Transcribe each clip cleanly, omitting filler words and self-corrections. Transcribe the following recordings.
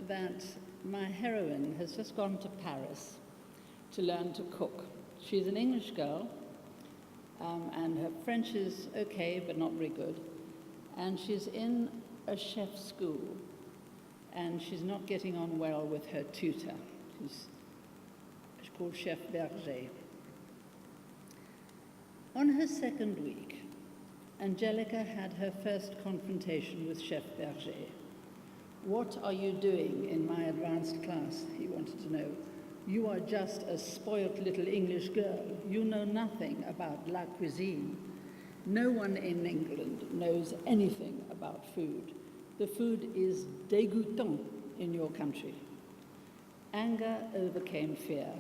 that my heroine has just gone to Paris to learn to cook. She's an English girl, and her French is okay, but not very good. And she's in a chef school, and she's not getting on well with her tutor, who's called Chef Berger. On her second week, Angelica had her first confrontation with Chef Berger. "What are you doing in my advanced class?" he wanted to know. "You are just a spoilt little English girl. You know nothing about la cuisine. No one in England knows anything about food. The food is dégoûtant in your country." Anger overcame fear.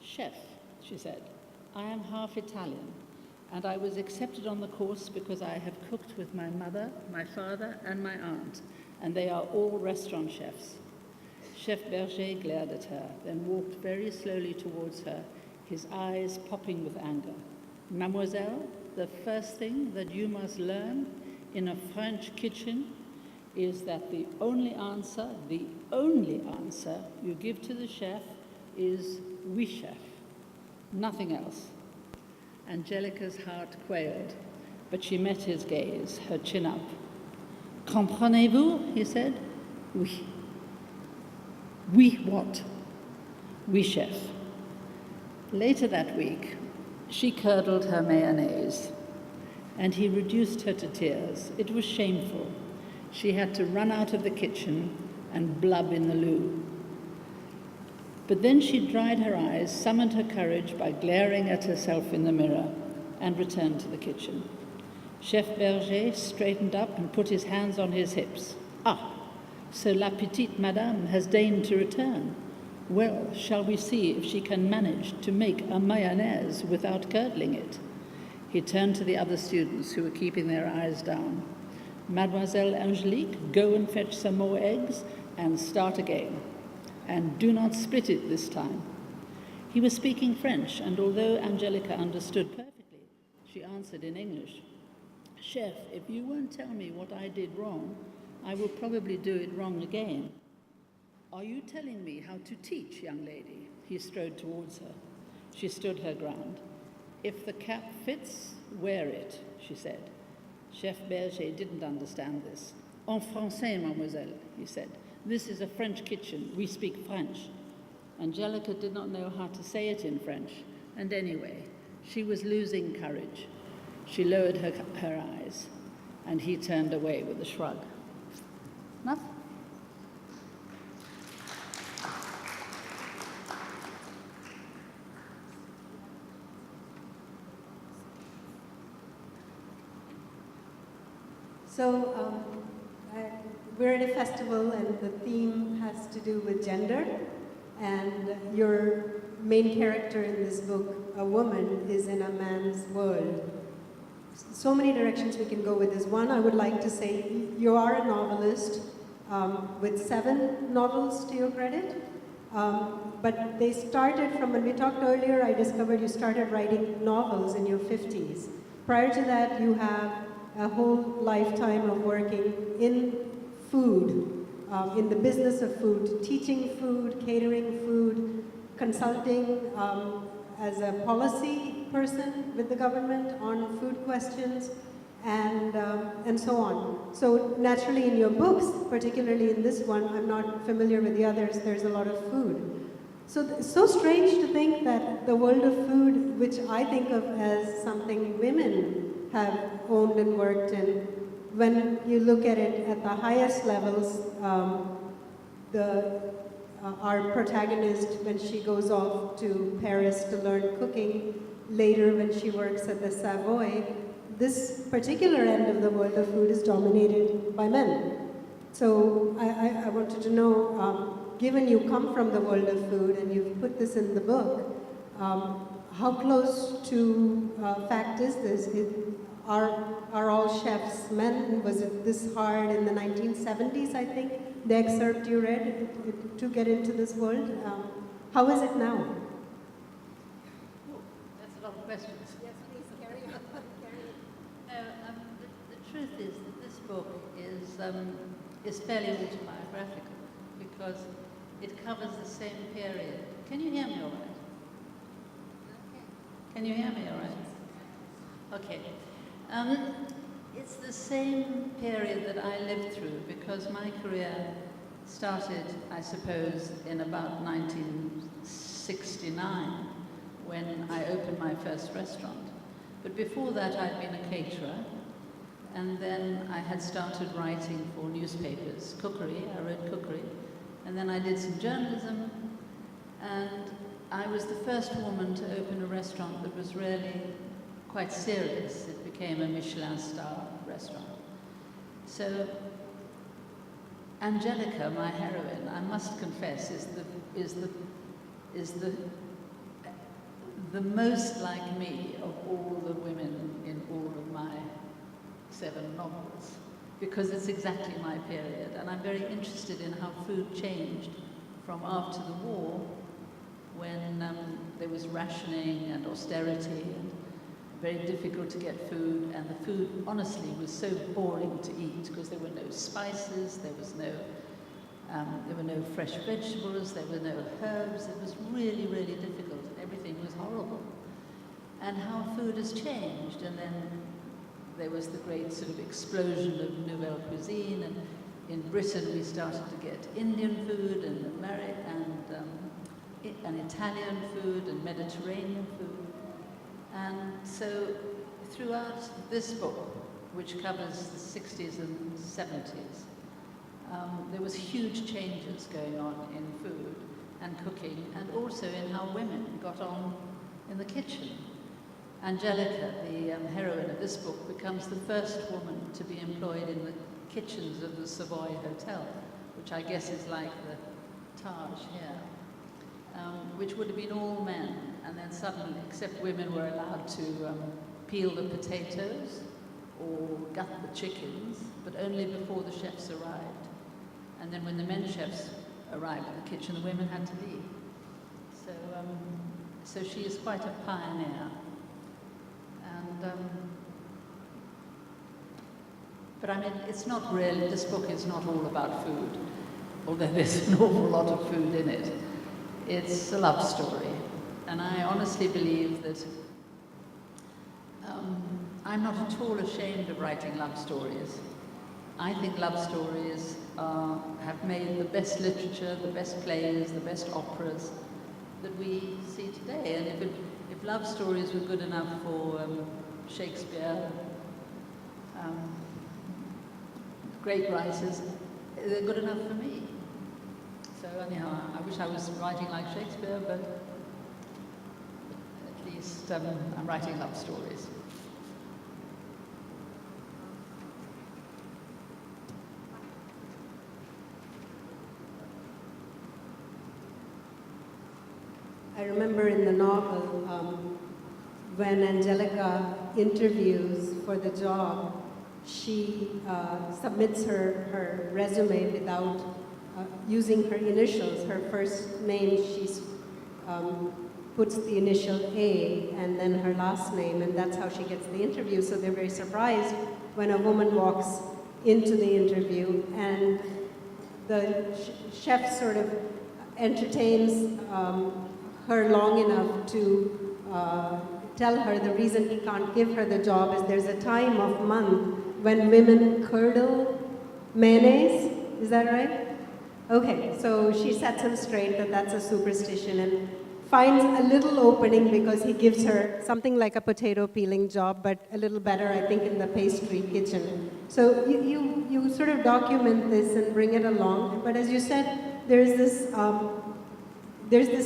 "Chef," she said, "I am half Italian, and I was accepted on the course because I have cooked with my mother, my father, and my aunt, and they are all restaurant chefs." Chef Berger glared at her, then walked very slowly towards her, his eyes popping with anger. "Mademoiselle, the first thing that you must learn in a French kitchen is that the only answer you give to the chef is oui, chef. Nothing else." Angelica's heart quailed, but she met his gaze, her chin up. "Comprenez-vous?" he said. "Oui." "Oui what?" "Oui, chef." Later that week, she curdled her mayonnaise, and he reduced her to tears. It was shameful. She had to run out of the kitchen and blub in the loo. But then she dried her eyes, summoned her courage by glaring at herself in the mirror, and returned to the kitchen. Chef Berger straightened up and put his hands on his hips. "Ah, so la petite madame has deigned to return. Well, shall we see if she can manage to make a mayonnaise without curdling it?" He turned to the other students who were keeping their eyes down. "Mademoiselle Angelique, go and fetch some more eggs and start again. And do not split it this time." He was speaking French, and although Angelica understood perfectly, she answered in English. "Chef, if you won't tell me what I did wrong, I will probably do it wrong again." "Are you telling me how to teach, young lady?" He strode towards her. She stood her ground. "If the cap fits, wear it," she said. Chef Berger didn't understand this. "En français, mademoiselle," he said. "This is a French kitchen. We speak French." Angelica did not know how to say it in French, and anyway, she was losing courage. She lowered her eyes, and he turned away with a shrug. Enough? So we're at a festival, and the theme has to do with gender. And your main character in this book, a woman, is in a man's world. So many directions we can go with this. One, I would like to say you are a novelist with 7 novels to your credit. But they started from, when we talked earlier, I discovered you started writing novels in your 50s. Prior to that, you have a whole lifetime of working in food, in the business of food, teaching food, catering food, consulting as a policy person with the government on food questions, and so on. So naturally in your books, particularly in this one, I'm not familiar with the others, there's a lot of food. So it's so strange to think that the world of food, which I think of as something women have owned and worked in, when you look at it at the highest levels, our protagonist, when she goes off to Paris to learn cooking, later when she works at the Savoy, this particular end of the world of food is dominated by men. So I wanted to know, given you come from the world of food and you've put this in the book, how close to fact is this? Are all chefs men? Was it this hard in the 1970s, I think, the excerpt you read, to get into this world? How is it now? That's a lot of questions. Yes, please, carry on. The truth is that this book is fairly autobiographical, because it covers the same period. Can you hear me all right? Can you hear me all right? Okay. It's the same period that I lived through because my career started, I suppose, in about 1969 when I opened my first restaurant. But before that, I'd been a caterer, and then I had started writing for newspapers, cookery. I wrote cookery, and then I did some journalism, and I was the first woman to open a restaurant that was really quite serious. It became a Michelin star restaurant. So Angelica, my heroine, I must confess, is the most like me of all the women in all of my 7 novels, because it's exactly my period, and I'm very interested in how food changed from after the war, when there was rationing and austerity and very difficult to get food, and the food honestly was so boring to eat because there were no spices, there were no fresh vegetables, there were no herbs. It was really, really difficult, and everything was horrible. And how food has changed, and then there was the great sort of explosion of nouvelle cuisine, and in Britain we started to get Indian food and Italian food and Mediterranean food. And so throughout this book, which covers the 60s and 70s, there was huge changes going on in food and cooking, and also in how women got on in the kitchen. Angelica, the heroine of this book, becomes the first woman to be employed in the kitchens of the Savoy Hotel, which I guess is like the Taj here, which would have been all men, and then suddenly, except women were allowed to peel the potatoes or gut the chickens, but only before the chefs arrived. And then when the men chefs arrived in the kitchen, the women had to leave. So she is quite a pioneer. But I mean, it's not really, this book is not all about food, although there's an awful lot of food in it. It's a love story. And I honestly believe that I'm not at all ashamed of writing love stories. I think love stories have made the best literature, the best plays, the best operas that we see today. And if love stories were good enough for Shakespeare, great writers, they're good enough for me. So anyhow, I wish I was writing like Shakespeare, but at least I'm writing love stories. I remember in the novel, when Angelica interviews for the job, she submits her resume without using her initials. Her first name, she puts the initial A and then her last name, and that's how she gets the interview. So they're very surprised when a woman walks into the interview, and the chef sort of entertains her long enough to tell her the reason he can't give her the job is there's a time of month when women curdle mayonnaise. Is that right? Okay, so she sets him straight that that's a superstition and finds a little opening because he gives her something like a potato peeling job, but a little better, I think, in the pastry kitchen. So you sort of document this and bring it along, but as you said, there's this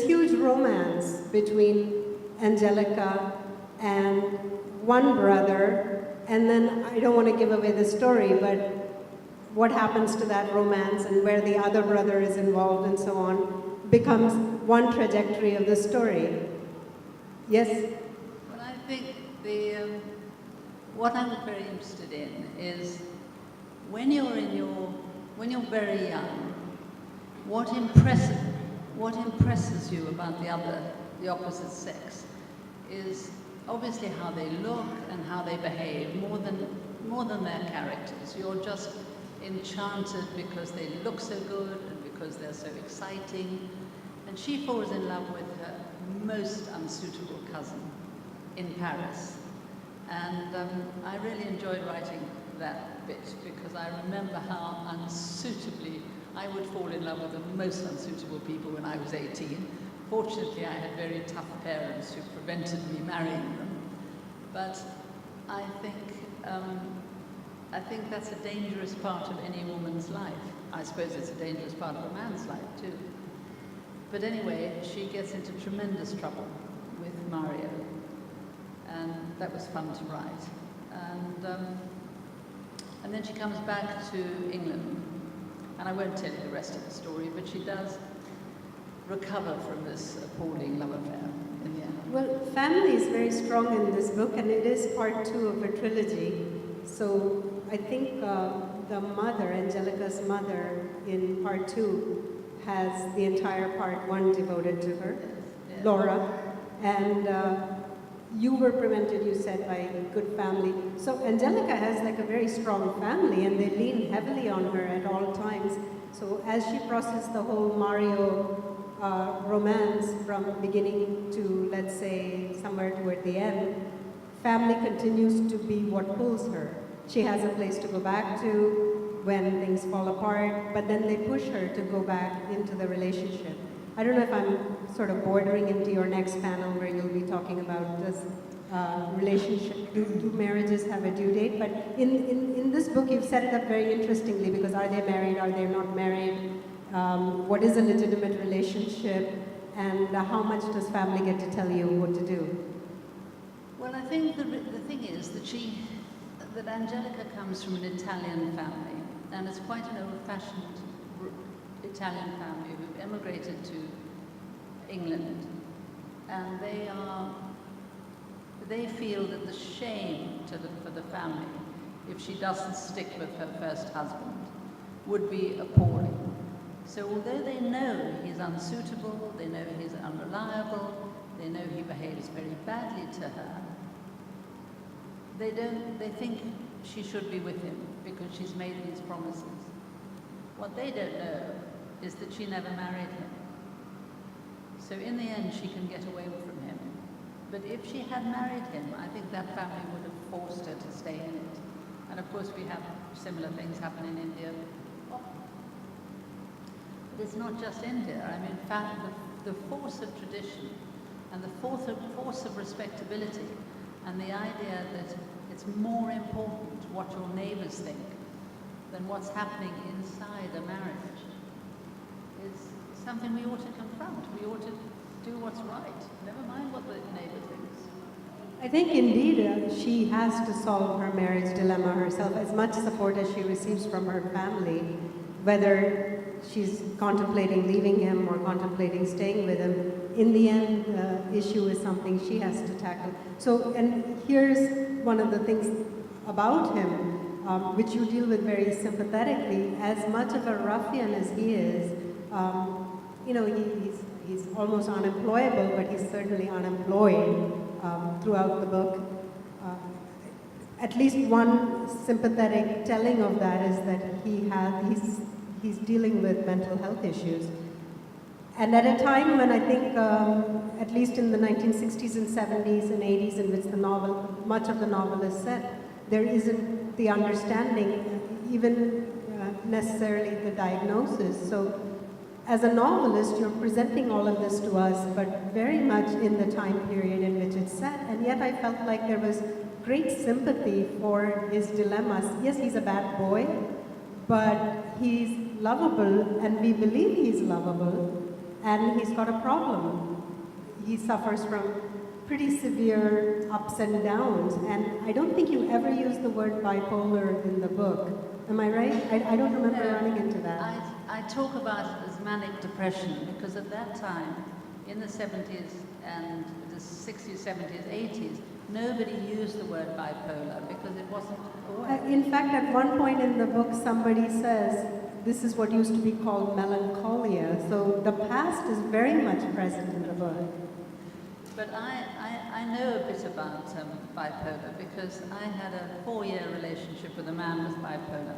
huge romance between Angelica and one brother, and then I don't want to give away the story, but what happens to that romance and where the other brother is involved and so on becomes one trajectory of the story. Yes? Well, I think what I'm very interested in is when you're very young, what impresses you about the opposite sex is obviously how they look and how they behave more than their characters. You're just enchanted because they look so good and because they're so exciting. And she falls in love with her most unsuitable cousin in Paris. And I really enjoyed writing that bit because I remember how unsuitably I would fall in love with the most unsuitable people when I was 18. Fortunately, I had very tough parents who prevented me marrying them. But I think that's a dangerous part of any woman's life. I suppose it's a dangerous part of a man's life too. But anyway, she gets into tremendous trouble with Mario, and that was fun to write. And then she comes back to England, and I won't tell you the rest of the story, but she does recover from this appalling love affair in the end. Well, family is very strong in this book, and it is part 2 of a trilogy. So I think the mother, Angelica's mother, in part 2 has the entire part 1 devoted to her, Yes. Laura, and you were prevented, you said, by a good family. So Angelica has like a very strong family, and they lean heavily on her at all times. So as she processes the whole Mario romance from beginning to, let's say, somewhere toward the end, family continues to be what pulls her. She has a place to go back to when things fall apart, but then they push her to go back into the relationship. I don't know if I'm sort of bordering into your next panel where you'll be talking about this relationship. Do marriages have a due date? But in this book, you've set it up very interestingly, because are they married, are they not married? What is a legitimate relationship? And how much does family get to tell you what to do? Well, I think the thing is that Angelica comes from an Italian family, and it's quite an old-fashioned Italian family who've emigrated to England, and they feel that the shame for the family, if she doesn't stick with her first husband, would be appalling. So although they know he's unsuitable, they know he's unreliable, they know he behaves very badly to her, they think she should be with him because she's made these promises. What they don't know is that she never married him. So in the end, she can get away from him. But if she had married him, I think that family would have forced her to stay in it. And of course, we have similar things happen in India. But it's not just India. I mean, the force of tradition and the force of respectability and the idea that it's more important what your neighbors think than what's happening inside a marriage is something we ought to confront. We ought to do what's right, never mind what the neighbor thinks. I think indeed she has to solve her marriage dilemma herself. As much support as she receives from her family, whether she's contemplating leaving him or contemplating staying with him, in the end, the issue is something she has to tackle. So, and here's one of the things about him, which you deal with very sympathetically. As much of a ruffian as he is, you know, he's almost unemployable, but he's certainly unemployed throughout the book. At least one sympathetic telling of that is that he's dealing with mental health issues. And at a time when I think, at least in the 1960s and 70s and 80s, in which much of the novel is set, there isn't the understanding, even necessarily the diagnosis. So as a novelist, you're presenting all of this to us, but very much in the time period in which it's set. And yet I felt like there was great sympathy for his dilemmas. Yes, he's a bad boy, but he's lovable, and we believe he's lovable, and he's got a problem. He suffers from pretty severe ups and downs, and I don't think you ever use the word bipolar in the book. Am I right? I don't remember running into that. I talk about it as manic depression because at that time, in the 70s and the 60s, 70s, 80s, nobody used the word bipolar because it wasn't a word. In fact, at one point in the book, somebody says, this is what used to be called melancholia. So the past is very much present in the book. But I know a bit about bipolar because I had a 4-year relationship with a man with bipolar.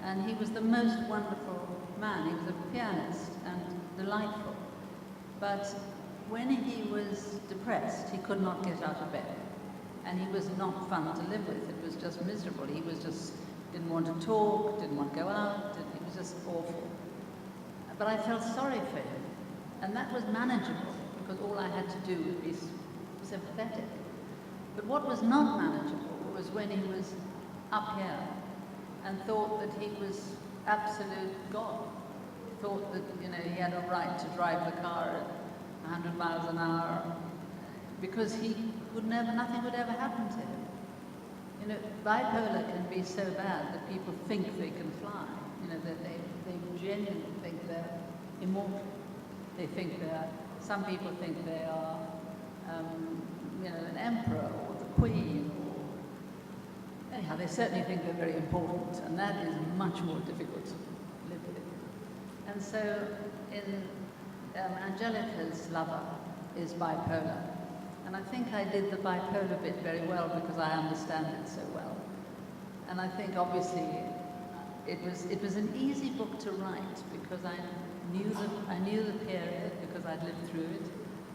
And he was the most wonderful man. He was a pianist and delightful. But when he was depressed, he could not get out of bed. And he was not fun to live with. It was just miserable. He was just, didn't want to talk, didn't want to go out. It was just awful. But I felt sorry for him. And that was manageable, because all I had to do was be sympathetic. But what was not manageable was when he was up here and thought that he was absolute God. Thought that, you know, he had a right to drive the car at 100 miles an hour, because he would never, nothing would ever happen to him. You know, bipolar can be so bad that people think they can fly. You know, that they genuinely think they're immortal. They think some people think they are, you know, an emperor or the queen. Anyhow, they certainly think they're very important, and that is much more difficult to live with. And so, in Angelica's lover is bipolar, and I think I did the bipolar bit very well because I understand it so well. And I think obviously it was an easy book to write because I knew the period because I'd lived through it.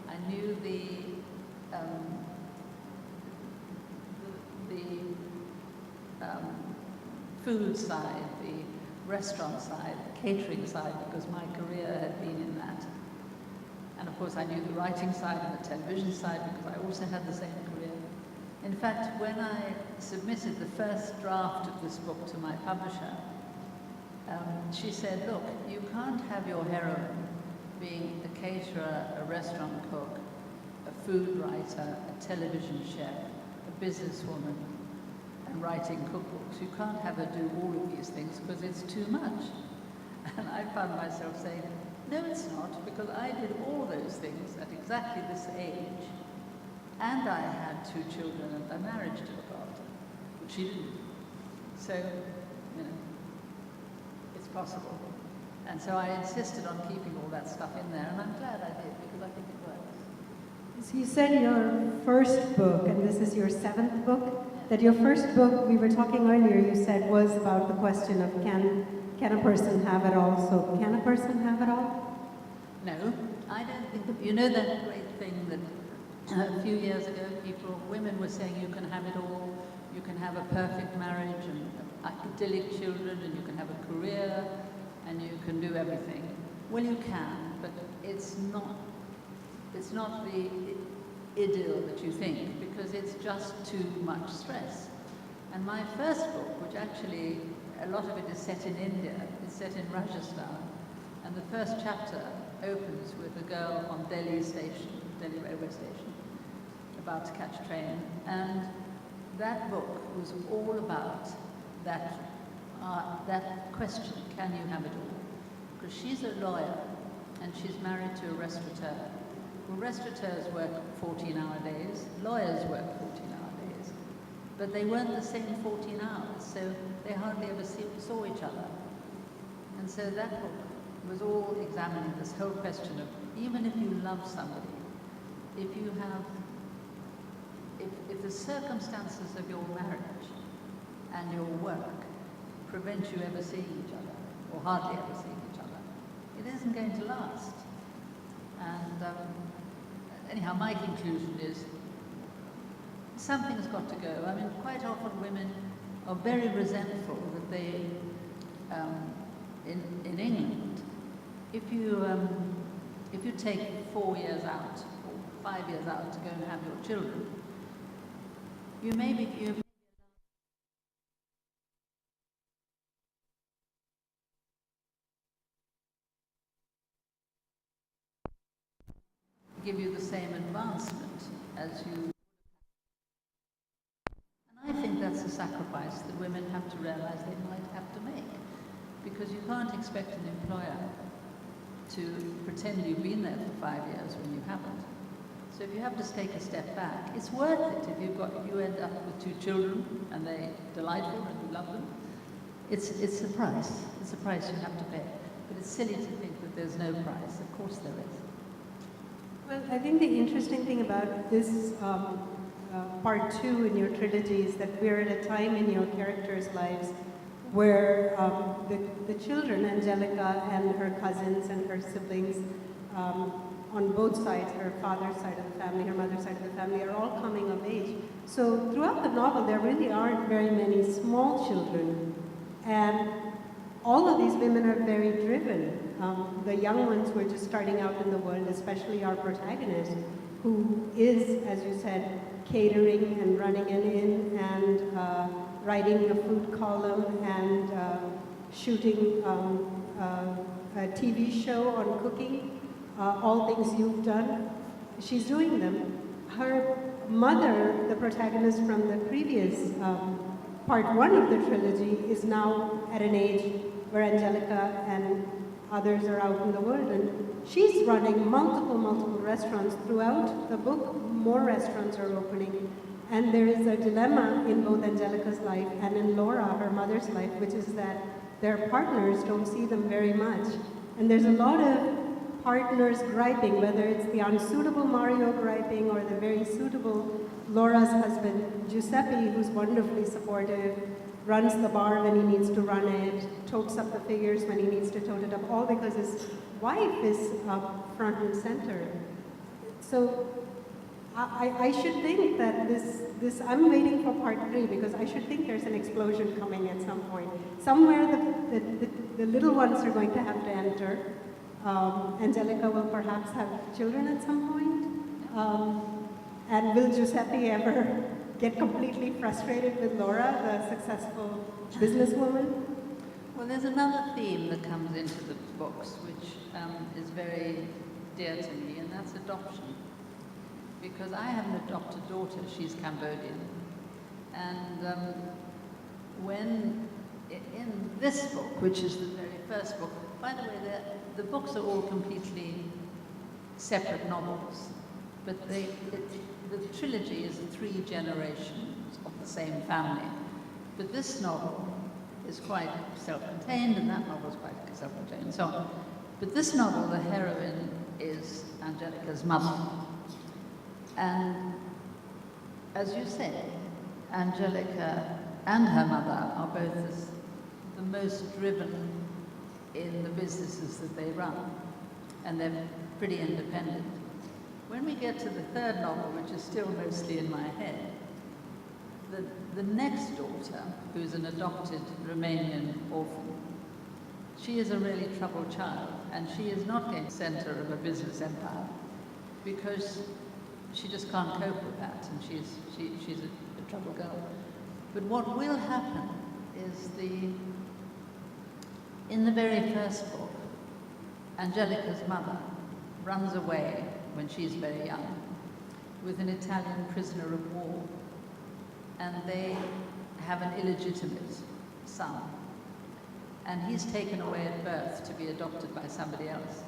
I knew the food side, the restaurant side, the catering side, because my career had been in that. And of course I knew the writing side and the television side because I also had the same career. In fact, when I submitted the first draft of this book to my publisher, she said, look, you can't have your heroine being a caterer, a restaurant cook, a food writer, a television chef, a businesswoman, and writing cookbooks. You can't have her do all of these things because it's too much. And I found myself saying, no, it's not, because I did all those things at exactly this age, and I had 2 children and a marriage to look after, which she didn't. So, you know, it's possible. And so I insisted on keeping all that stuff in there, and I'm glad I did, because I think it works. So you said your first book, and this is your 7th book, that your first book, we were talking earlier, you said was about the question of can a person have it all? So can a person have it all? No, I don't think that, you know that great thing that a few years ago women were saying you can have it all, you can have a perfect marriage and idyllic children, and you can have a career, and you can do everything. Well, you can, but it's not the idyll that you think, because it's just too much stress. And my first book, which actually, a lot of it is set in India, it's set in Rajasthan, and the first chapter opens with a girl on Delhi railway station, about to catch a train. And that book was all about that question, can you have it all? Because she's a lawyer, and she's married to a restaurateur. Well, restaurateurs work 14-hour days, lawyers work 14-hour days, but they weren't the same 14 hours, so they hardly ever saw each other. And so that book was all examining this whole question of, even if you love somebody, if the circumstances of your marriage and your work prevent you ever seeing each other, or hardly ever seeing each other, it isn't going to last. And anyhow, my conclusion is something's got to go. I mean, quite often women are very resentful that they, in England, if you take 4 years out or 5 years out to go and have your children, you give you the same advancement as you. And I think that's a sacrifice that women have to realize they might have to make, because you can't expect an employer to pretend you've been there for 5 years when you haven't. So if you have to take a step back, it's worth it. If you end up with 2 children and they're delightful and you love them, it's a price. It's a price you have to pay. But it's silly to think that there's no price. Of course there is. Well, I think the interesting thing about this part 2 in your trilogy is that we're at a time in your characters' lives where the children, Angelica and her cousins and her siblings, on both sides, her father's side of the family, her mother's side of the family, are all coming of age. So throughout the novel, there really aren't very many small children. And all of these women are very driven. The young ones who are just starting out in the world, especially our protagonist, who is, as you said, catering and running an inn and writing a food column and shooting a TV show on cooking, all things you've done. She's doing them. Her mother, the protagonist from the previous part one of the trilogy, is now at an age where Angelica and others are out in the world, and she's running multiple restaurants throughout the book. More restaurants are opening, and there is a dilemma in both Angelica's life and in Laura, her mother's life, which is that their partners don't see them very much, and there's a lot of partners griping, whether it's the unsuitable Mario griping or the very suitable Laura's husband Giuseppe, who's wonderfully supportive, runs the bar when he needs to run it, totes up the figures when he needs to tote it up, all because his wife is front and center. So I should think that this, I'm waiting for part 3 because I should think there's an explosion coming at some point. Somewhere the little ones are going to have to enter. Angelica will perhaps have children at some point. And will Giuseppe ever get completely frustrated with Laura, the successful businesswoman? Well, there's another theme that comes into the books, which is very dear to me, and that's adoption. Because I have an adopted daughter, she's Cambodian. And when, in this book, which is the very first book, by the way, the books are all completely separate novels, but the trilogy is 3 generations of the same family. But this novel is quite self-contained, and that novel is quite self-contained, and so on. But this novel, the heroine is Angelica's mother. And as you say, Angelica and her mother are both the most driven in the businesses that they run, and they're pretty independent. When we get to the third novel, which is still mostly in my head, the next daughter, who's an adopted Romanian orphan, she is a really troubled child, and she is not the center of a business empire, because she just can't cope with that, and she's a troubled girl. But what will happen is in the very first book, Angelica's mother runs away when she's very young with an Italian prisoner of war, and they have an illegitimate son, and he's taken away at birth to be adopted by somebody else.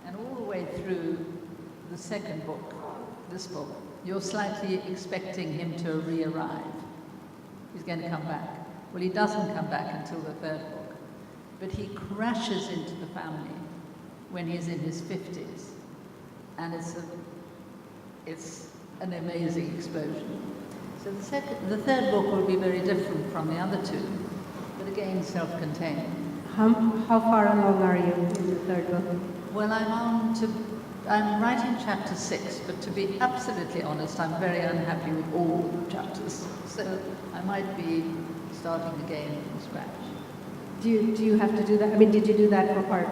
And all the way through the second book, this book, you're slightly expecting him to re-arrive. He's going to come back. Well, he doesn't come back until the third book, but he crashes into the family when he's in his 50s, and it's an amazing explosion. So the third book will be very different from the other 2, but again self-contained. How far along are you in the third book? Well, I'm writing chapter 6, but to be absolutely honest, I'm very unhappy with all the chapters. So I might be starting again from scratch. Do you have to do that? I mean, did you do that for part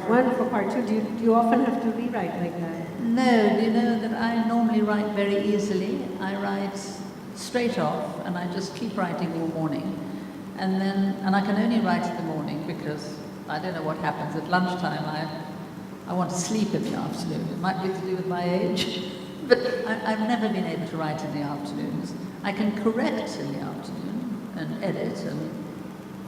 1, for part 2? Do you often have to rewrite like that? No, you know that I normally write very easily. I write straight off, and I just keep writing all morning. And I can only write in the morning because I don't know what happens at lunchtime. I want to sleep in the afternoon. It might be to do with my age, but I've never been able to write in the afternoons. I can correct in the afternoon and edit, and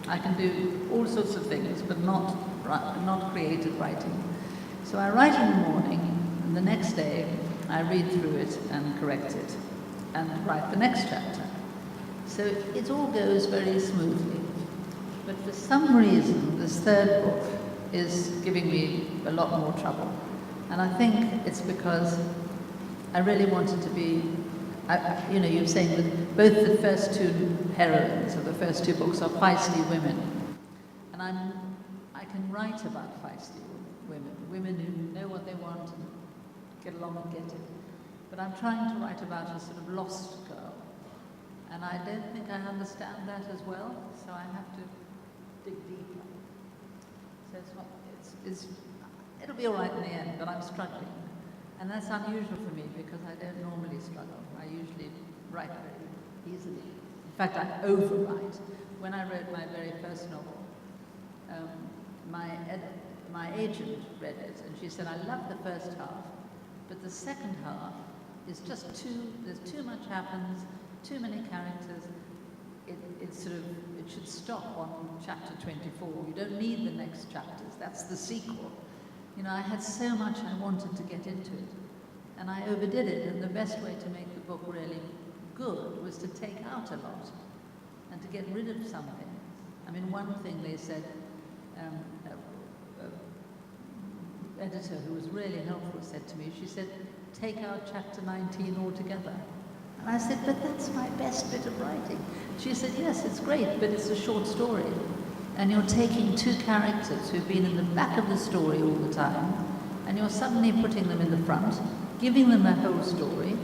I can do all sorts of things, but not creative writing. So I write in the morning, and the next day I read through it and correct it, and write the next chapter. So it all goes very smoothly. But for some reason, this third book is giving me a lot more trouble. And I think it's because I really wanted to be you know, you're saying that both the first two heroines of the first two books are feisty women. And I can write about feisty women, women who know what they want and get along and get it. But I'm trying to write about a sort of lost girl. And I don't think I understand that as well, so I have to dig deeper. So it'll be all right in the end, but I'm struggling. And that's unusual for me because I don't normally struggle. I usually write very easily. In fact, I overwrite. When I wrote my very first novel, my agent read it and she said, I love the first half, but the second half is just there's too much happens, too many characters. It should stop on chapter 24. You don't need the next chapters. That's the sequel. You know, I had so much I wanted to get into it, and I overdid it, and the best way to make the book really good was to take out a lot and to get rid of something. I mean, one thing they said, editor who was really helpful said to me, she said, take out chapter 19 altogether. And I said, but that's my best bit of writing. She said, yes, it's great, but it's a short story. And you're taking two characters who've been in the back of the story all the time, and you're suddenly putting them in the front, giving them a whole story,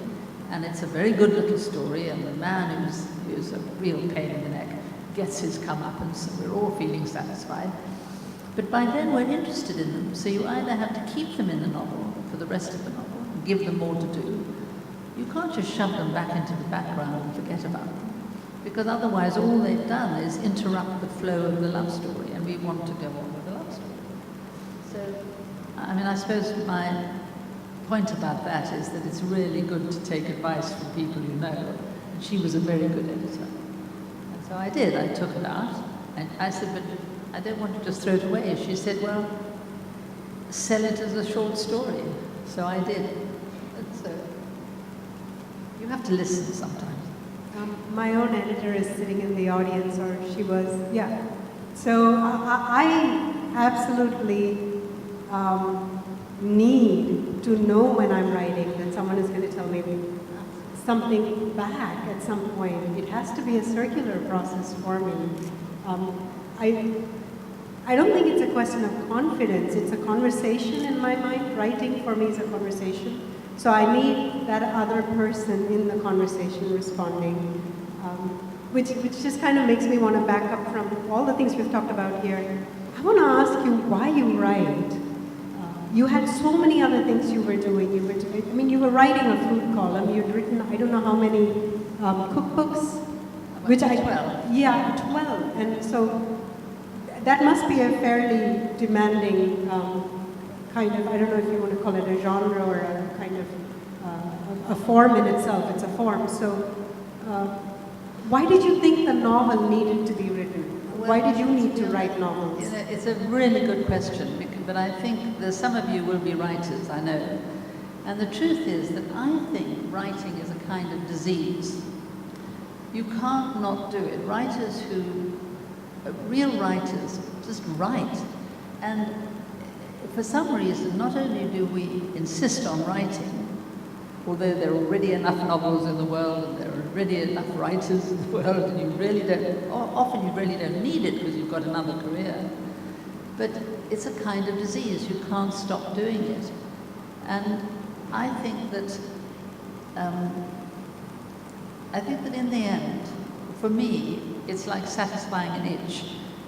and it's a very good little story, and the man who's a real pain in the neck gets his comeuppance, and we're all feeling satisfied. But by then we're interested in them, so you either have to keep them in the novel for the rest of the novel, and give them more to do. You can't just shove them back into the background and forget about them, because otherwise all they've done is interrupt the flow of the love story, and we want to go on with the love story. So, I mean, I suppose my point about that is that it's really good to take advice from people you know, and she was a very good editor. And so I did, I took it out, and I said, but I don't want to just throw it away. She said, well, sell it as a short story. So I did. And so you have to listen sometimes. My own editor is sitting in the audience, or she was, yeah. So I absolutely need to know when I'm writing that someone is going to tell me something back at some point. It has to be a circular process for me. I don't think it's a question of confidence. It's a conversation in my mind. Writing for me is a conversation. So I need that other person in the conversation responding, which just kind of makes me want to back up from all the things we've talked about here. I want to ask you why you write. You had so many other things you were doing. I mean, you were writing a food column. You'd written, I don't know how many cookbooks. Which 12. Yeah, 12. And so that must be a fairly demanding kind of, I don't know if you want to call it a genre or a kind of a form in itself. It's a form. So why did you think the novel needed to be written? Well, why did you need to write novels? You know, it's a really good question, but I think that some of you will be writers, I know. And the truth is that I think writing is a kind of disease. You can't not do it. Writers real writers just write. And for some reason, not only do we insist on writing, although there are already enough novels in the world and there are already enough writers in the world, and you really don't, often you really don't need it because you've got another career. But it's a kind of disease. You can't stop doing it. And I think that in the end, for me, it's like satisfying an itch,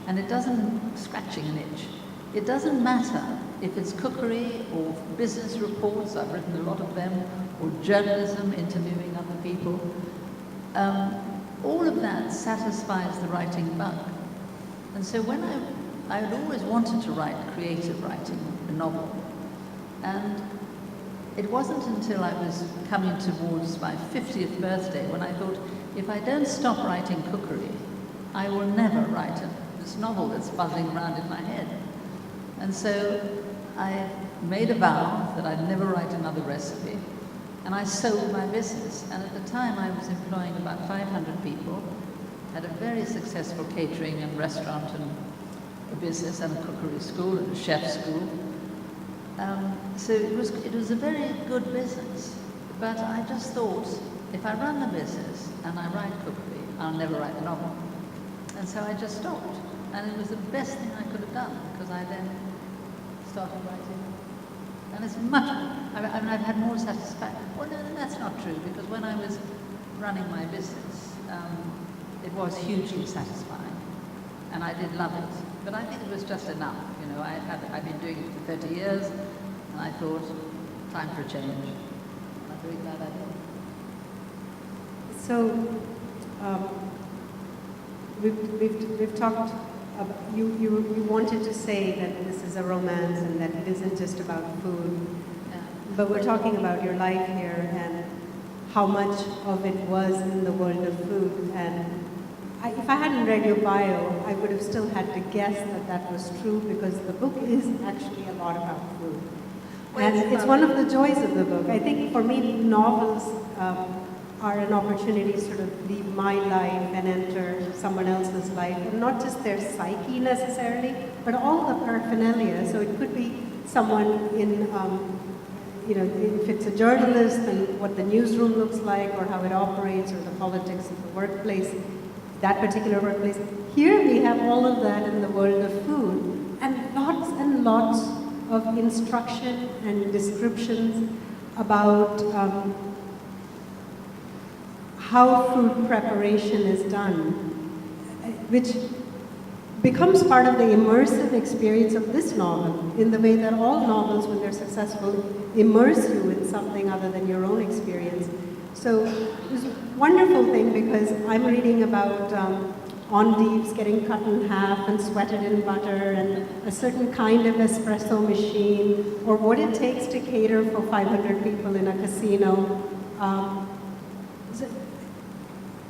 and it doesn't, scratching an itch. It doesn't matter if it's cookery or business reports, I've written a lot of them, or journalism, interviewing other people. All of that satisfies the writing bug. And so when I had always wanted to write creative writing, a novel, and it wasn't until I was coming towards my 50th birthday when I thought, if I don't stop writing cookery, I will never write this novel that's buzzing around in my head. And so I made a vow that I'd never write another recipe, and I sold my business. And at the time I was employing about 500 people, had a very successful catering and restaurant and a business and a cookery school and a chef school. So it was a very good business, but I just thought, if I run the business and I write cookery, I'll never write the novel. And so I just stopped. And it was the best thing I could have done, because I then started writing. And it's much, I mean, I've had more satisfaction. Well, no, that's not true, because when I was running my business, it was hugely satisfying. And I did love it. But I think it was just enough. You know, I've been doing it for 30 years, and I thought, time for a change. And I'm very glad I did. So, we've talked about, you wanted to say that this is a romance and that it isn't just about food, Yeah. but we're talking about your life here and how much of it was in the world of food. And if I hadn't read your bio, I would have still had to guess that that was true, because the book is actually a lot about food. Well, And it's one of the joys of the book. I think for me, novels are an opportunity to sort of leave my life and enter someone else's life, and not just their psyche necessarily, but all the paraphernalia. So it could be someone in, you know, if it's a journalist, then what the newsroom looks like, or how it operates, or the politics of the workplace, that particular workplace. Here we have all of that in the world of food, and lots of instruction and descriptions about how food preparation is done, which becomes part of the immersive experience of this novel, in the way that all novels, when they're successful, immerse you in something other than your own experience. So it was a wonderful thing, because I'm reading about endives getting cut in half and sweated in butter, and a certain kind of espresso machine, or what it takes to cater for 500 people in a casino.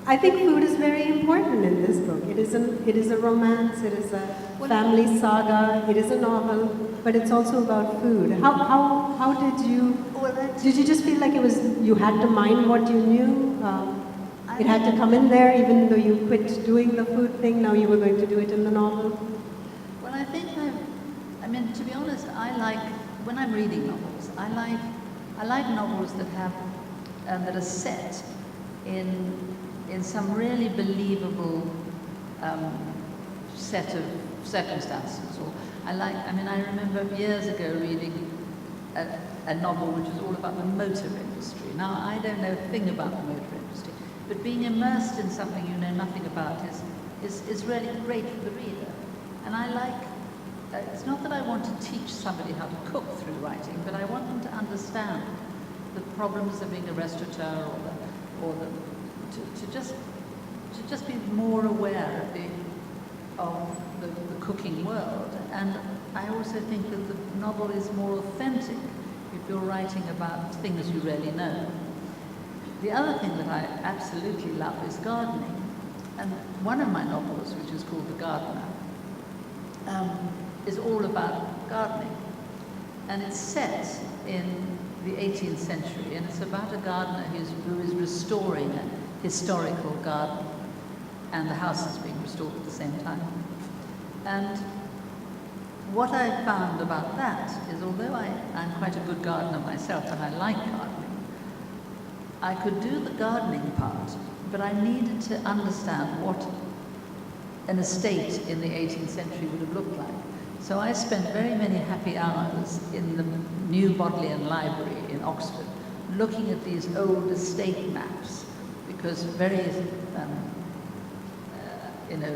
I think food is very important in this book. It is a romance, it is a family saga, it is a novel, but it's also about food. How did you just feel like it was, you had to mind what you knew? It had to come in there, even though you quit doing the food thing, now you were going to do it in the novel? Well, I think I mean, to be honest, I like, when I'm reading novels, I like novels that have, that are set in some really believable set of circumstances. Or I mean, I remember years ago reading a novel which was all about the motor industry. Now, I don't know a thing about the motor industry, but being immersed in something you know nothing about is really great for the reader. And I like, it's not that I want to teach somebody how to cook through writing, but I want them to understand the problems of being a restaurateur, to just be more aware of the cooking world. And I also think that the novel is more authentic if you're writing about things you really know. The other thing that I absolutely love is gardening. And one of my novels, which is called The Gardener, is all about gardening. And it's set in the 18th century, and it's about a gardener who is restoring a historical garden, and the house is being restored at the same time. And what I found about that is, although I'm quite a good gardener myself and I like gardening, I could do the gardening part, but I needed to understand what an estate in the 18th century would have looked like. So I spent very many happy hours in the New Bodleian Library in Oxford, looking at these old estate maps, because various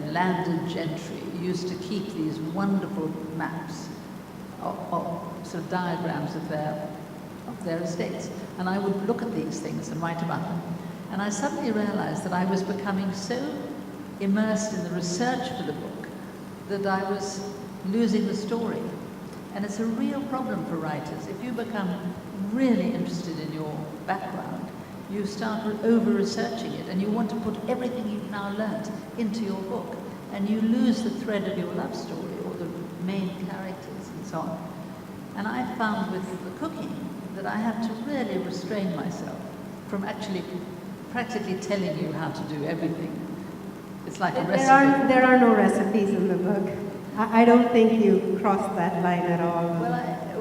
landed gentry used to keep these wonderful maps of sort of diagrams of their estates. And I would look at these things and write about them. And I suddenly realized that I was becoming so immersed in the research for the book that I was losing the story. And it's a real problem for writers. If you become really interested in your background, you start over-researching it, and you want to put everything you've now learnt into your book, and you lose the thread of your love story or the main characters and so on. And I found with the cooking that I have to really restrain myself from actually practically telling you how to do everything. It's like a recipe. There are no recipes in the book. I don't think you crossed that line at all.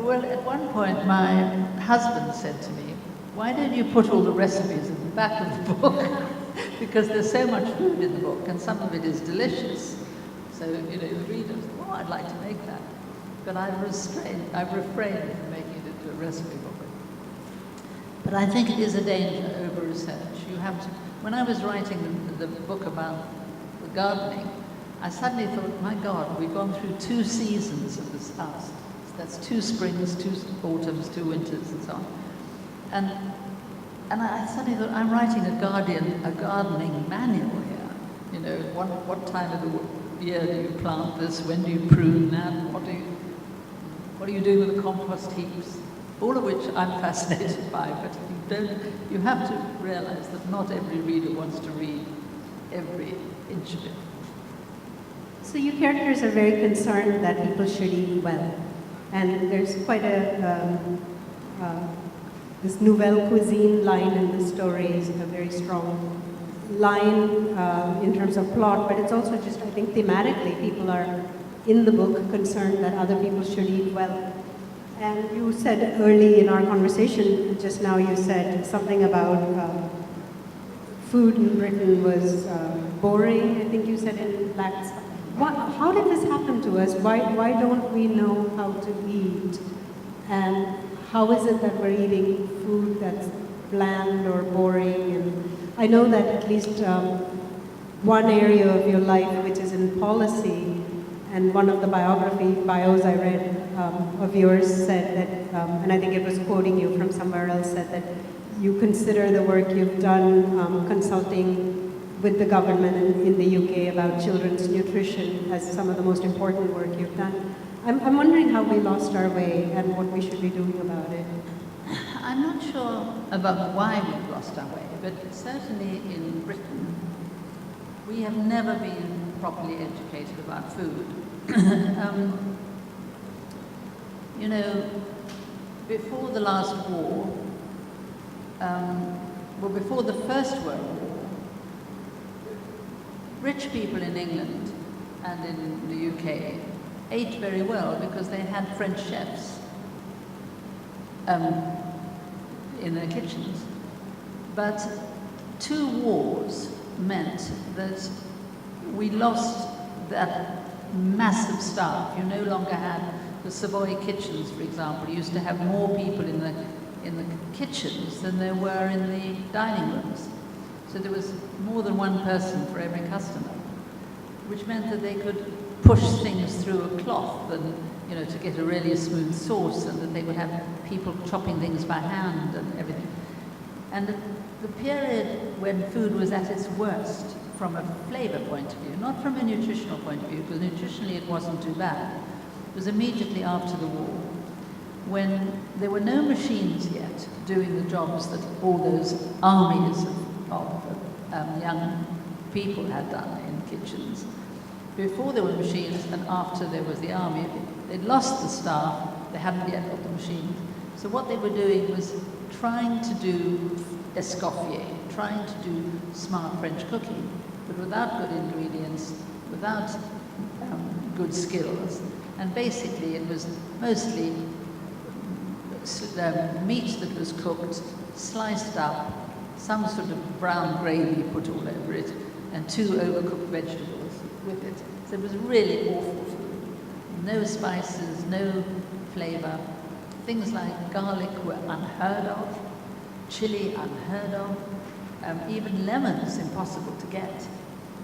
Well, at one point my husband said to me, "Why don't you put all the recipes in the back of the book because there's so much food in the book and some of it is delicious. So, you know, the reader says, oh, I'd like to make that. But I've refrained from making it into a recipe book. But I think it is a danger over research. You have to, when I was writing the book about the gardening, I suddenly thought, my God, we've gone through 2 seasons of this house. That's 2 springs, 2 autumns, 2 winters, and so on. And I suddenly thought, I'm writing a gardening manual here. You know, what time of the year do you plant this? When do you prune that? What do you do with the compost heaps? All of which I'm fascinated by, but you have to realize that not every reader wants to read every inch of it. So you characters are very concerned that people should eat well. And there's quite this nouvelle cuisine line in the story is a very strong line in terms of plot, but it's also just, I think, thematically, people are in the book concerned that other people should eat well. And you said early in our conversation, just now you said something about food in Britain was boring, I think you said in Black. How did this happen to us? Why don't we know how to eat? And how is it that we're eating food that's bland or boring? And I know that at least one area of your life, which is in policy, and one of the bios I read of yours said that, and I think it was quoting you from somewhere else, said that you consider the work you've done consulting with the government in the UK about children's nutrition as some of the most important work you've done. I'm wondering how we lost our way and what we should be doing about it. I'm not sure about why we've lost our way, but certainly in Britain, we have never been properly educated about food. You know, before the last war, before the First World War, rich people in England and in the UK ate very well because they had French chefs in their kitchens. But 2 wars meant that we lost that massive staff. You no longer had the Savoy kitchens, for example. You used to have more people in the kitchens than there were in the dining rooms. So there was more than one person for every customer, which meant that they could push things through a cloth and, you know, to get a really smooth sauce, and that they would have people chopping things by hand and everything. And the period when food was at its worst from a flavor point of view, not from a nutritional point of view, because nutritionally it wasn't too bad, was immediately after the war, when there were no machines yet doing the jobs that all those armies of young people had done in kitchens. Before there were machines and after there was the army, they'd lost the staff, they hadn't yet got the machines. So what they were doing was trying to do escoffier, trying to do smart French cooking, but without good ingredients, without good skills. And basically it was mostly meat that was cooked, sliced up, some sort of brown gravy put all over it, and 2 overcooked vegetables with it. So it was really awful food. No spices, no flavour. Things like garlic were unheard of, chili unheard of, even lemons impossible to get.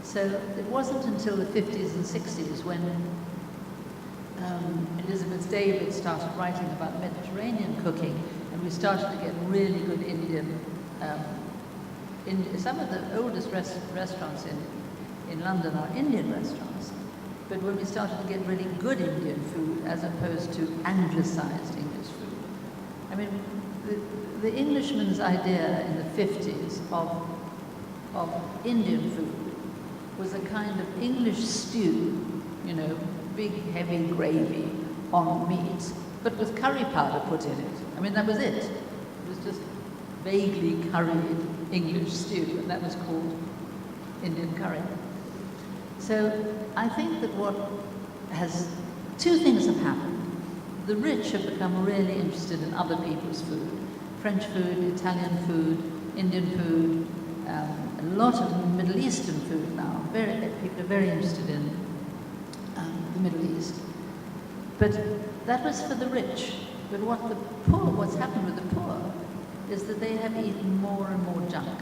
So it wasn't until the 50s and 60s when Elizabeth David started writing about Mediterranean cooking, and we started to get really good Indian. Some of the oldest restaurants in London are Indian restaurants, but when we started to get really good Indian food as opposed to anglicized English food. I mean, the Englishman's idea in the 50s of Indian food was a kind of English stew, you know, big heavy gravy on meat, but with curry powder put in it. I mean, that was it. It was just vaguely curried English stew, and that was called Indian curry. So I think that two things have happened. The rich have become really interested in other people's food. French food, Italian food, Indian food, a lot of Middle Eastern food now. People are very interested in the Middle East. But that was for the rich. But what's happened with the poor is that they have eaten more and more junk.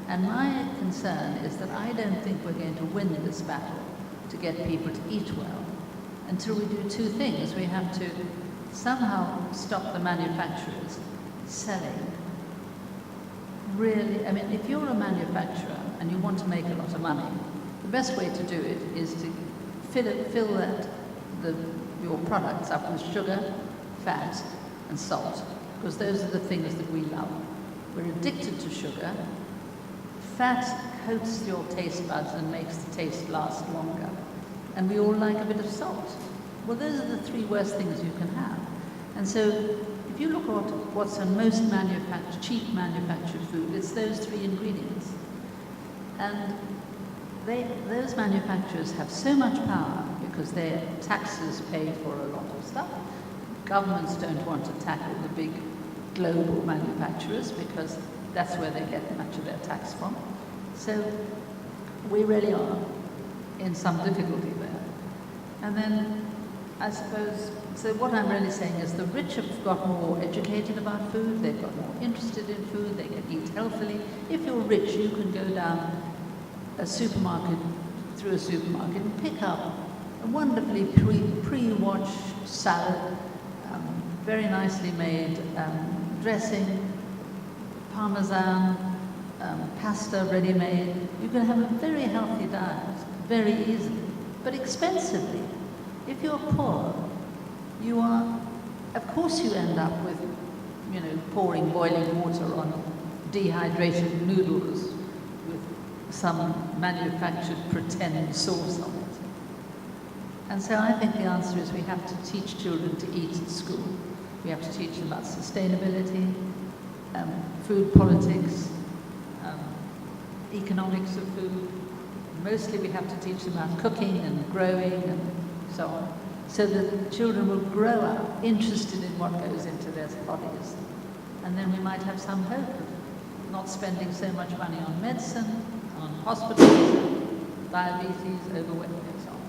And my concern is that I don't think we're going to win this battle to get people to eat well until we do two things. We have to somehow stop the manufacturers selling really, I mean, if you're a manufacturer and you want to make a lot of money, the best way to do it is to fill your products up with sugar, fat, and salt, because those are the things that we love. We're addicted to sugar. Fat coats your taste buds and makes the taste last longer. And we all like a bit of salt. Well, those are the three worst things you can have. And so, if you look at what's in most cheap manufactured food, it's those three ingredients. And those manufacturers have so much power because their taxes pay for a lot of stuff. Governments don't want to tackle the big global manufacturers because that's where they get much of their tax from. So we really are in some difficulty there. And then I suppose, so what I'm really saying is the rich have got more educated about food, they've got more interested in food, they can eat healthily. If you're rich, you can go down through a supermarket and pick up a wonderfully pre-washed salad, very nicely made dressing, parmesan, pasta ready-made. You can have a very healthy diet, very easily, but expensively. If you're poor, of course you end up with, pouring boiling water on dehydrated noodles with some manufactured pretend sauce on it. And so I think the answer is we have to teach children to eat at school. We have to teach them about sustainability, food politics, economics of food. Mostly we have to teach them about cooking and growing and so on, so that children will grow up interested in what goes into their bodies. And then we might have some hope of not spending so much money on medicine, on hospitals, diabetes, overweight, and so on.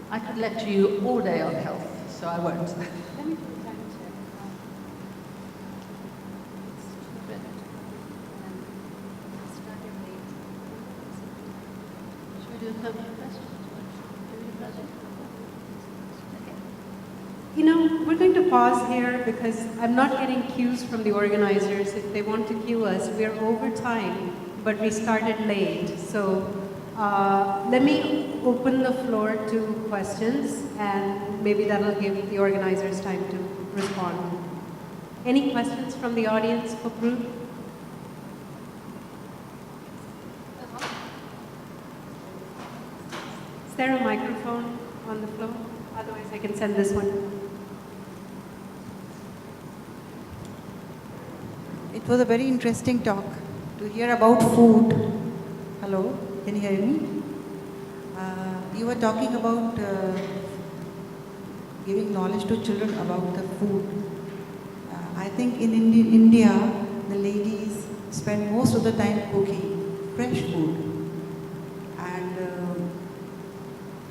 I could lecture you all day on health, so I won't. Let me put a time check. Should we do a couple of questions? We're going to pause here because I'm not getting cues from the organizers. If they want to cue us, we're over time, but we started late. So let me open the floor to questions, and maybe that'll give the organizers time to respond. Any questions from the audience for Prue? Is there a microphone on the floor? Otherwise, I can send this one. It was a very interesting talk to hear about food. Hello, can you hear me? You were talking about giving knowledge to children about the food. I think in India, the ladies spend most of the time cooking fresh food. And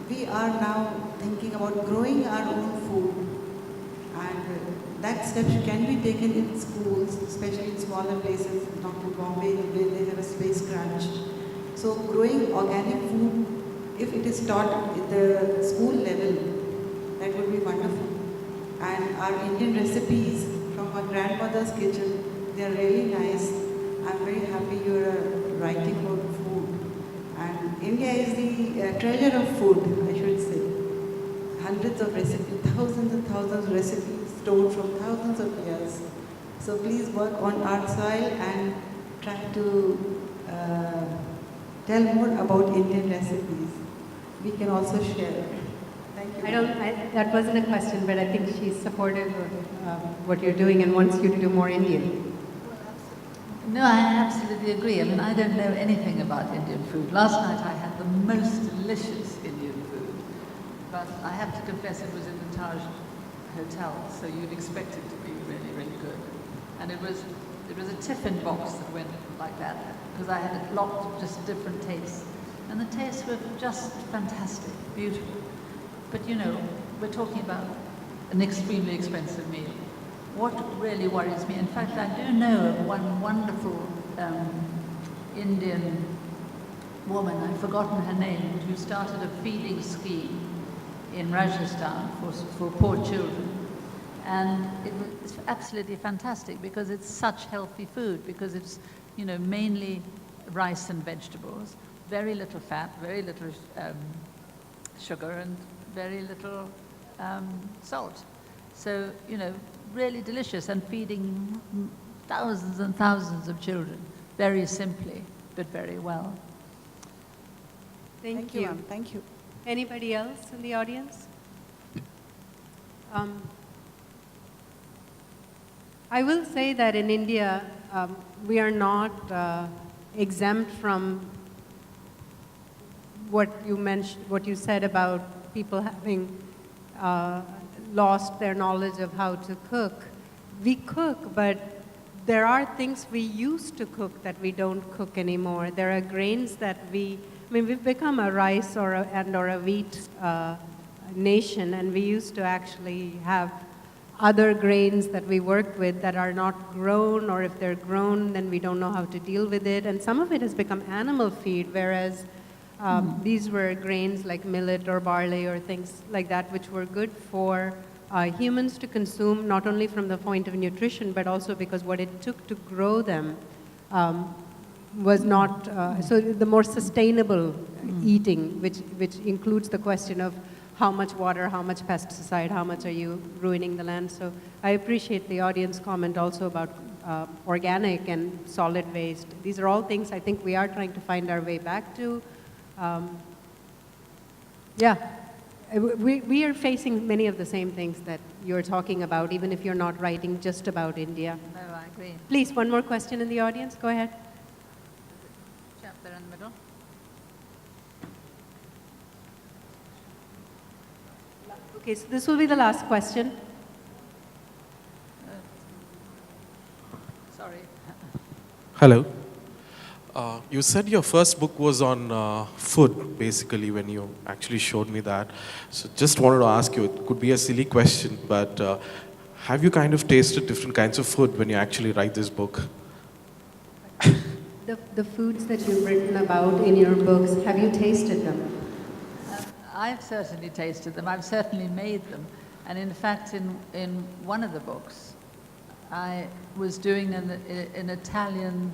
we are now thinking about growing our own food. And that step can be taken in schools, especially in smaller places, not in Bombay, where they have a space crunch. So growing organic food, if it is taught at the school level, that would be wonderful. And our Indian recipes from our grandmother's kitchen, they are really nice. I'm very happy you are writing about food. And India is the treasure of food, I should say. Hundreds of recipes, thousands and thousands of recipes stored from thousands of years. So please work on our soil and try to tell more about Indian recipes. We can also share. Thank you. That wasn't a question, but I think she's supportive of what you're doing and wants you to do more Indian. No, I absolutely agree. I mean, I don't know anything about Indian food. Last night I had the most delicious Indian food, but I have to confess it was in the Taj Hotel, so you'd expect it to be really, really good. And it was It was a tiffin box that went like that, because I had lots of just different tastes. And the tastes were just fantastic, beautiful. But you know, we're talking about an extremely expensive meal. What really worries me, in fact, I do know of one wonderful Indian woman, I've forgotten her name, who started a feeding scheme in Rajasthan for poor children. And it's absolutely fantastic because it's such healthy food, because it's, you know, mainly rice and vegetables, very little fat, very little sugar, and very little salt. So, you know, really delicious, and feeding thousands and thousands of children, very simply, but very well. Thank you. Ma'am. Thank you. Anybody else in the audience? I will say that in India, we are not exempt from what you mentioned, what you said about people having lost their knowledge of how to cook. We cook, but there are things we used to cook that we don't cook anymore. There are grains that we've become a rice or a wheat nation, and we used to actually have other grains that we work with that are not grown, or if they're grown, then we don't know how to deal with it. And some of it has become animal feed, whereas these were grains like millet or barley or things like that, which were good for humans to consume, not only from the point of nutrition, but also because what it took to grow them was not, so the more sustainable eating, which includes the question of how much water, how much pesticide, how much are you ruining the land. So I appreciate the audience comment also about organic and solid waste. These are all things I think we are trying to find our way back to. We are facing many of the same things that you're talking about, even if you're not writing just about India. No, I agree. Please, one more question in the audience. Go ahead. Chap there in the middle. Okay, so this will be the last question. Sorry. Hello. You said your first book was on food, basically, when you actually showed me that. So just wanted to ask you, it could be a silly question, but have you kind of tasted different kinds of food when you actually write this book? The foods that you've written about in your books, have you tasted them? I've certainly tasted them. I've certainly made them. And in fact, in one of the books, I was doing an Italian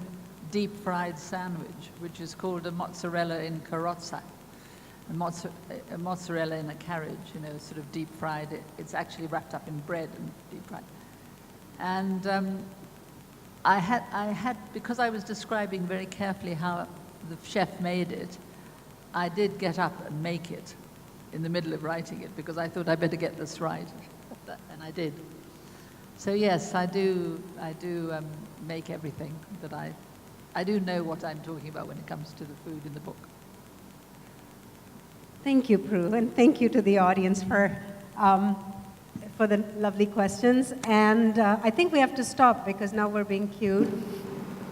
deep-fried sandwich, which is called a mozzarella in carrozza, a mozzarella in a carriage, you know, sort of deep-fried. It's actually wrapped up in bread and deep-fried. And I had, because I was describing very carefully how the chef made it, I did get up and make it in the middle of writing it, because I thought I better get this right, and I did. So yes, I do make everything that I do know what I'm talking about when it comes to the food in the book. Thank you, Prue, and thank you to the audience for the lovely questions. And I think we have to stop because now we're being cued.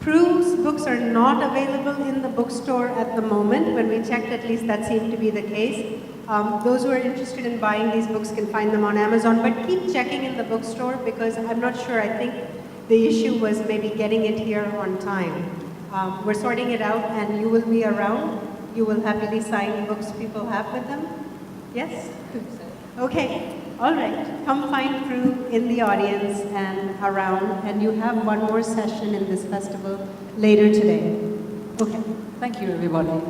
Prue's books are not available in the bookstore at the moment. When we checked, at least that seemed to be the case. Those who are interested in buying these books can find them on Amazon, but keep checking in the bookstore because I'm not sure. I think the issue was maybe getting it here on time. We're sorting it out, and you will be around. You will happily sign books people have with them. Yes? Okay. All right. Come find Prue in the audience and around, and you have one more session in this festival later today. Okay. Thank you, everybody.